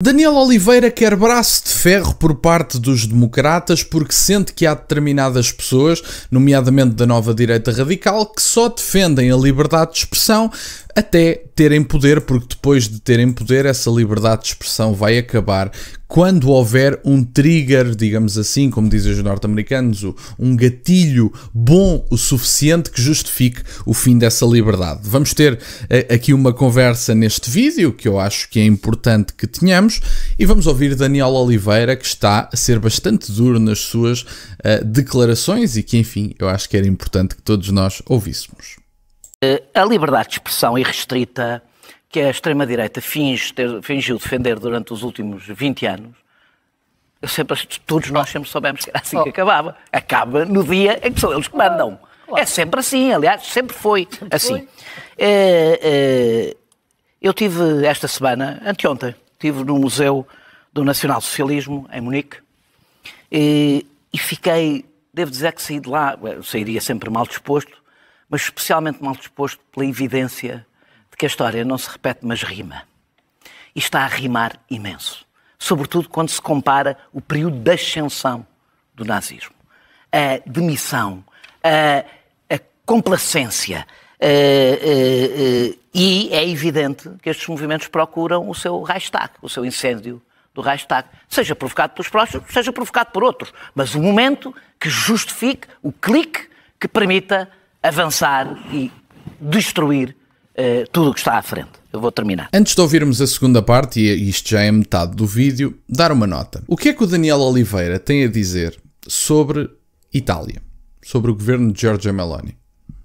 Daniel Oliveira quer braço de ferro por parte dos democratas porque sente que há determinadas pessoas, nomeadamente da nova direita radical, que só defendem a liberdade de expressão até terem poder, porque depois de terem poder essa liberdade de expressão vai acabar quando houver um trigger, digamos assim, como dizem os norte-americanos, um gatilho bom o suficiente que justifique o fim dessa liberdade. Vamos ter aqui uma conversa neste vídeo, que eu acho que é importante que tenhamos, e vamos ouvir Daniel Oliveira, que está a ser bastante duro nas suas declarações e que, enfim, eu acho que era importante que todos nós ouvíssemos. A liberdade de expressão irrestrita que a extrema-direita fingiu defender durante os últimos 20 anos, todos nós sempre soubemos que era assim que acabava. Acaba no dia em que são eles que mandam. É sempre assim, aliás, sempre foi assim. Eu tive esta semana, anteontem, estive no Museu do Nacional Socialismo, em Munique, e fiquei, devo dizer que saí de lá, eu sairia sempre mal disposto, mas especialmente mal disposto pela evidência de que a história não se repete, mas rima. E está a rimar imenso. Sobretudo quando se compara o período da ascensão do nazismo. A demissão, a complacência. E é evidente que estes movimentos procuram o seu Reichstag, o seu incêndio do Reichstag. Seja provocado pelos próximos, seja provocado por outros. Mas o momento que justifique o clique que permita avançar e destruir tudo o que está à frente. Eu vou terminar. Antes de ouvirmos a segunda parte, e isto já é metade do vídeo, dar uma nota. O que é que o Daniel Oliveira tem a dizer sobre Itália? Sobre o governo de Giorgia Meloni?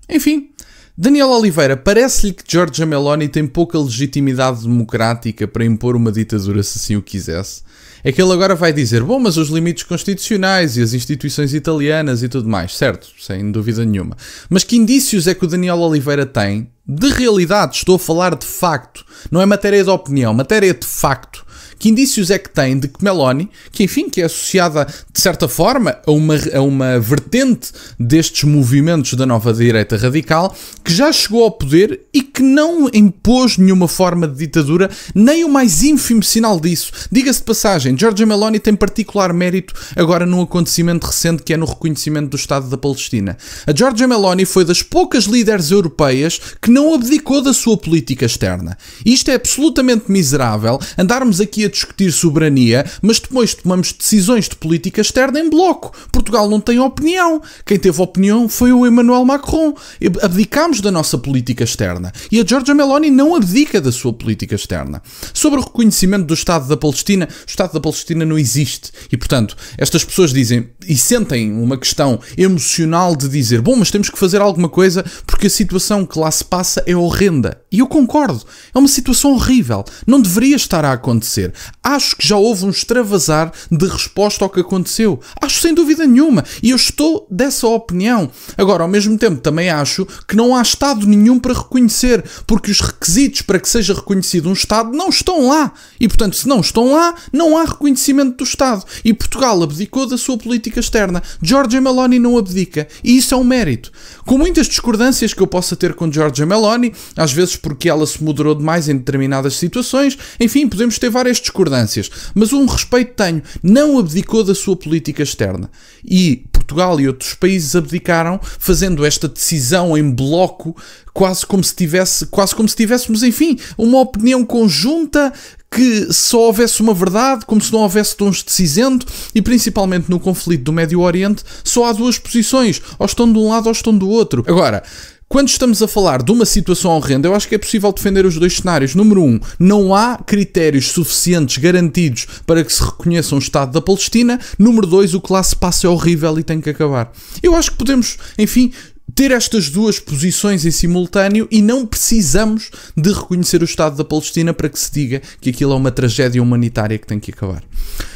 Enfim, Daniel Oliveira, parece-lhe que Giorgia Meloni tem pouca legitimidade democrática para impor uma ditadura se assim o quisesse? É que ele agora vai dizer, bom, mas os limites constitucionais e as instituições italianas e tudo mais, certo, sem dúvida nenhuma. Mas que indícios é que o Daniel Oliveira tem de realidade? Estou a falar de facto, não é matéria de opinião, matéria de facto. Que indícios é que tem de que Meloni, que enfim, que é associada de certa forma a uma vertente destes movimentos da nova direita radical, que já chegou ao poder e que não impôs nenhuma forma de ditadura, nem o mais ínfimo sinal disso. Diga-se de passagem, Giorgia Meloni tem particular mérito agora num acontecimento recente que é no reconhecimento do Estado da Palestina. A Giorgia Meloni foi das poucas líderes europeias que não abdicou da sua política externa. E isto é absolutamente miserável, andarmos aqui a discutir soberania, mas depois tomamos decisões de política externa em bloco. Portugal não tem opinião. Quem teve opinião foi o Emmanuel Macron. Abdicámos da nossa política externa. E a Giorgia Meloni não abdica da sua política externa. Sobre o reconhecimento do Estado da Palestina, o Estado da Palestina não existe. E, portanto, estas pessoas dizem e sentem uma questão emocional de dizer, bom, mas temos que fazer alguma coisa porque a situação que lá se passa é horrenda. E eu concordo. É uma situação horrível. Não deveria estar a acontecer. Acho que já houve um extravasar de resposta ao que aconteceu. Acho sem dúvida nenhuma. E eu estou dessa opinião. Agora, ao mesmo tempo, também acho que não há Estado nenhum para reconhecer, porque os requisitos para que seja reconhecido um Estado não estão lá. E, portanto, se não estão lá, não há reconhecimento do Estado. E Portugal abdicou da sua política externa. Giorgia Meloni não abdica. E isso é um mérito. Com muitas discordâncias que eu possa ter com Giorgia Meloni, às vezes porque ela se moderou demais em determinadas situações, enfim, podemos ter várias discordâncias, mas um respeito tenho. Não abdicou da sua política externa. E Portugal e outros países abdicaram fazendo esta decisão em bloco, quase como se tivéssemos, enfim, uma opinião conjunta, que só houvesse uma verdade, como se não houvesse tons de cinzento, e principalmente no conflito do Médio Oriente só há duas posições, ou estão de um lado ou estão do outro. Agora, quando estamos a falar de uma situação horrenda, eu acho que é possível defender os dois cenários. Número 1, não há critérios suficientes garantidos para que se reconheça um Estado da Palestina. Número 2, o que lá se passa é horrível e tem que acabar. Eu acho que podemos, enfim, ter estas duas posições em simultâneo e não precisamos de reconhecer o Estado da Palestina para que se diga que aquilo é uma tragédia humanitária que tem que acabar.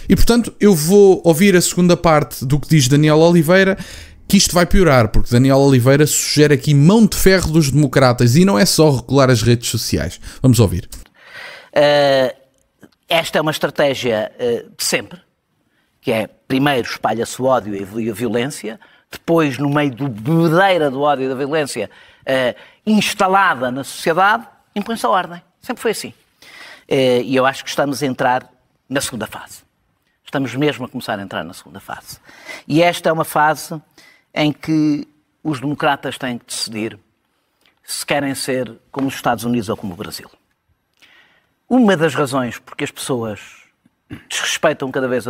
E, portanto, eu vou ouvir a segunda parte do que diz Daniel Oliveira, que isto vai piorar, porque Daniel Oliveira sugere aqui mão de ferro dos democratas e não é só regular as redes sociais. Vamos ouvir. Esta é uma estratégia de sempre, que é, primeiro espalha-se o ódio e a violência, depois, no meio do bebedeira do ódio e da violência instalada na sociedade, impõe-se a ordem. Sempre foi assim. E eu acho que estamos a entrar na segunda fase. Estamos mesmo a começar a entrar na segunda fase. E esta é uma fase em que os democratas têm que decidir se querem ser como os Estados Unidos ou como o Brasil. Uma das razões porque as pessoas desrespeitam cada vez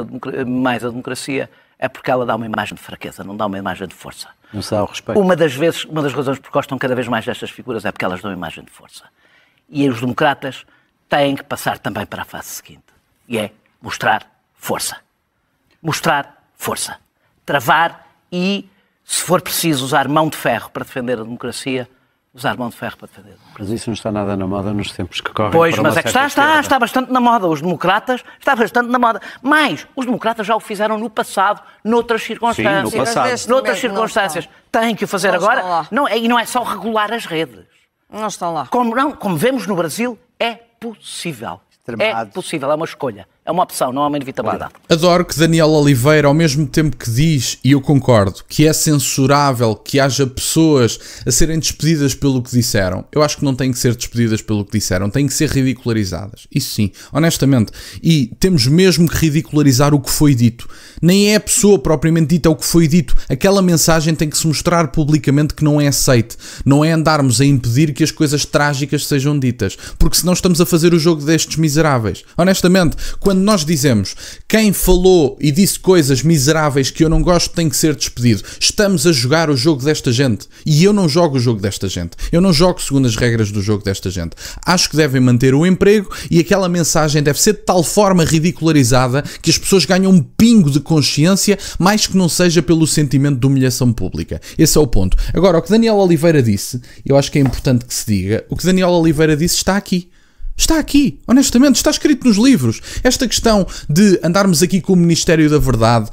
mais a democracia é porque ela dá uma imagem de fraqueza, não dá uma imagem de força. Não se dá o respeito. Uma das razões porque gostam cada vez mais destas figuras é porque elas dão uma imagem de força. E os democratas têm que passar também para a fase seguinte. E é mostrar força. Mostrar força. Travar e, se for preciso, usar mão de ferro para defender a democracia, usar mão de ferro para defender a democracia. Mas isso não está nada na moda nos tempos que correm. Pois, para mas uma é que certa está bastante na moda. Os democratas está bastante na moda. Mas os democratas já o fizeram no passado, noutras circunstâncias. Sim, no passado. Noutras circunstâncias. Têm que o fazer agora. Não, e não é só regular as redes. Não estão lá. Como vemos no Brasil, é possível. É possível, é uma escolha. É uma opção, não é uma inevitabilidade. Adoro que Daniel Oliveira, ao mesmo tempo que diz, e eu concordo, que é censurável que haja pessoas a serem despedidas pelo que disseram. Eu acho que não têm que ser despedidas pelo que disseram, têm que ser ridicularizadas. Isso sim, honestamente. E temos mesmo que ridicularizar o que foi dito. Nem é a pessoa propriamente dita, é o que foi dito. Aquela mensagem tem que se mostrar publicamente que não é aceite. Não é andarmos a impedir que as coisas trágicas sejam ditas. Porque senão estamos a fazer o jogo destes miseráveis. Honestamente, quando nós dizemos quem falou e disse coisas miseráveis que eu não gosto tem que ser despedido, estamos a jogar o jogo desta gente. E eu não jogo o jogo desta gente. Eu não jogo segundo as regras do jogo desta gente. Acho que devem manter o emprego e aquela mensagem deve ser de tal forma ridicularizada que as pessoas ganham um pingo de consciência, mais que não seja pelo sentimento de humilhação pública. Esse é o ponto. Agora, o que Daniel Oliveira disse, eu acho que é importante que se diga, o que Daniel Oliveira disse está aqui. Está aqui, honestamente, está escrito nos livros. Esta questão de andarmos aqui com o Ministério da Verdade,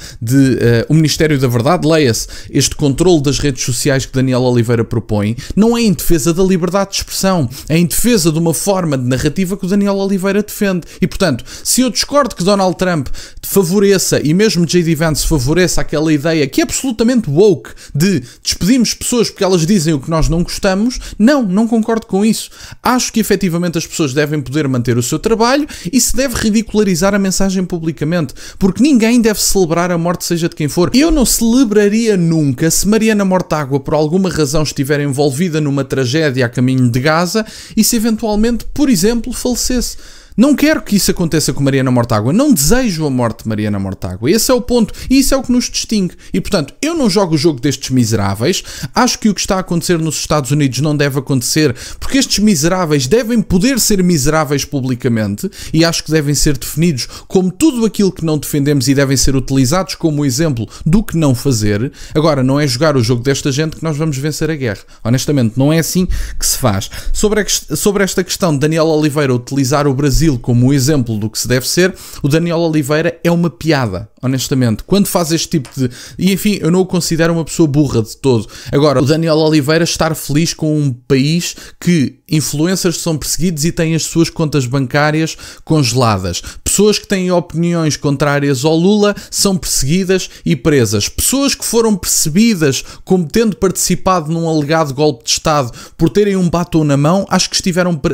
o Ministério da Verdade, leia-se, este controle das redes sociais que Daniel Oliveira propõe, não é em defesa da liberdade de expressão, é em defesa de uma forma de narrativa que o Daniel Oliveira defende. E, portanto, se eu discordo que Donald Trump favoreça, e mesmo J.D. Vance favoreça aquela ideia que é absolutamente woke, de despedimos pessoas porque elas dizem o que nós não gostamos, não concordo com isso. Acho que, efetivamente, as pessoas devem poder manter o seu trabalho e se deve ridicularizar a mensagem publicamente, porque ninguém deve celebrar a morte seja de quem for. Eu não celebraria nunca se Mariana Mortágua por alguma razão estiver envolvida numa tragédia a caminho de Gaza e se eventualmente, por exemplo, falecesse. Não quero que isso aconteça com Mariana Mortágua. Não desejo a morte de Mariana Mortágua. Esse é o ponto. E isso é o que nos distingue. E, portanto, eu não jogo o jogo destes miseráveis. Acho que o que está a acontecer nos Estados Unidos não deve acontecer, porque estes miseráveis devem poder ser miseráveis publicamente e acho que devem ser definidos como tudo aquilo que não defendemos e devem ser utilizados como exemplo do que não fazer. Agora, não é jogar o jogo desta gente que nós vamos vencer a guerra. Honestamente, não é assim que se faz. Sobre esta questão de Daniel Oliveira utilizar o Brasil como um exemplo do que se deve ser, o Daniel Oliveira é uma piada, honestamente. Quando faz este tipo de... E enfim, eu não o considero uma pessoa burra de todo. Agora, o Daniel Oliveira estar feliz com um país que influencers são perseguidos e têm as suas contas bancárias congeladas. Pessoas que têm opiniões contrárias ao Lula são perseguidas e presas. Pessoas que foram percebidas como tendo participado num alegado golpe de Estado por terem um batom na mão, acho que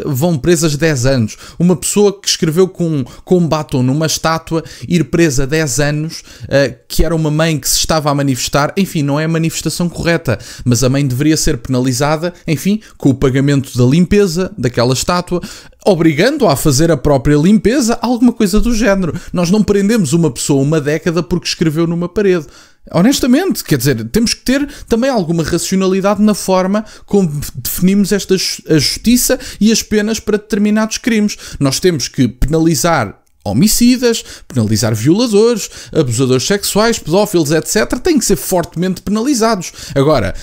vão presas 10 anos. Uma pessoa que escreveu com um batom numa estátua ir presa 10 anos, que era uma mãe que se estava a manifestar, enfim, não é a manifestação correta, mas a mãe deveria ser penalizada, enfim, com o pagamento da limpeza daquela estátua, obrigando-a a fazer a própria limpeza, alguma coisa do género. Nós não prendemos uma pessoa uma década porque escreveu numa parede. Honestamente, quer dizer, temos que ter também alguma racionalidade na forma como definimos a justiça e as penas para determinados crimes. Nós temos que penalizar homicidas, penalizar violadores, abusadores sexuais, pedófilos, etc. Têm que ser fortemente penalizados. Agora,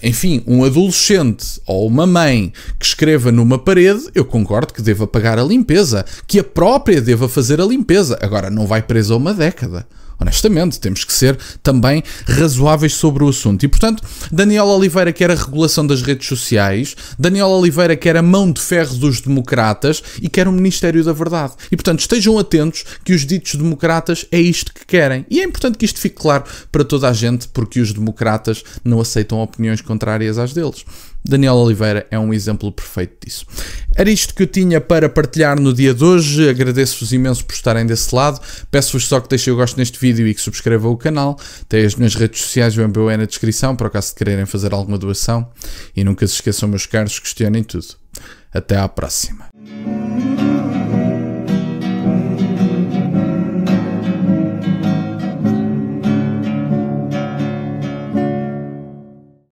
enfim, um adolescente ou uma mãe que escreva numa parede, eu concordo que deva pagar a limpeza, que a própria deva fazer a limpeza. Agora, não vai presa uma década. Honestamente, temos que ser também razoáveis sobre o assunto. E, portanto, Daniel Oliveira quer a regulação das redes sociais, Daniel Oliveira quer a mão de ferro dos democratas e quer o Ministério da Verdade. E, portanto, estejam atentos que os ditos democratas é isto que querem. E é importante que isto fique claro para toda a gente, porque os democratas não aceitam opiniões contrárias às deles. Daniel Oliveira é um exemplo perfeito disso. Era isto que eu tinha para partilhar no dia de hoje. Agradeço-vos imenso por estarem desse lado. Peço-vos só que deixem o gosto neste vídeo e que subscrevam o canal. Tem as minhas redes sociais, o MBOE na descrição, por acaso de quererem fazer alguma doação. E nunca se esqueçam, meus caros, questionem tudo. Até à próxima.